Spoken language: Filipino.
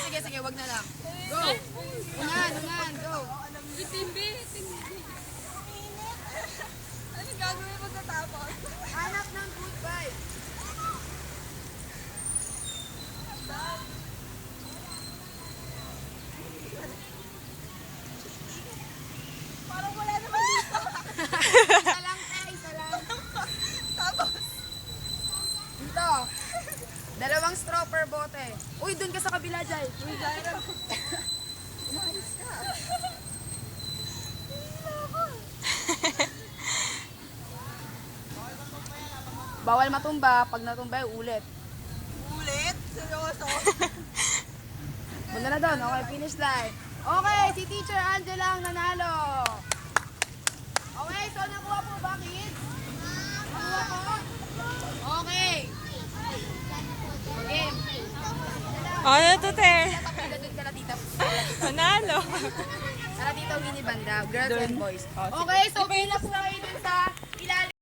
Sige, sige, wag na lang. Go! Unan, go! Itimbi. Ano gagawin pagkatapos? Hanap ng good vibe. Parang wala naman dito. Isa lang, isa lang. Tapos, Dito. Dalawang straw per bote. Uy, dun ka sa kabila, Jai. Uy, Jaira. umayos ka. Bawal matumba. Pag natumba, ulit. Ulit? Seryoso? Bunda na doon. Okay, finish line. Okay, si Teacher Angela ang nanalo. Okay, so nakuha po ba, kids? Nakuha po? Okay. Game. Ano to, te? Tapos doon ka na, tita. Manalo. Tara dito, Winnie Banda. Girls and boys. Okay, so pila po kayo dun sa ilalim.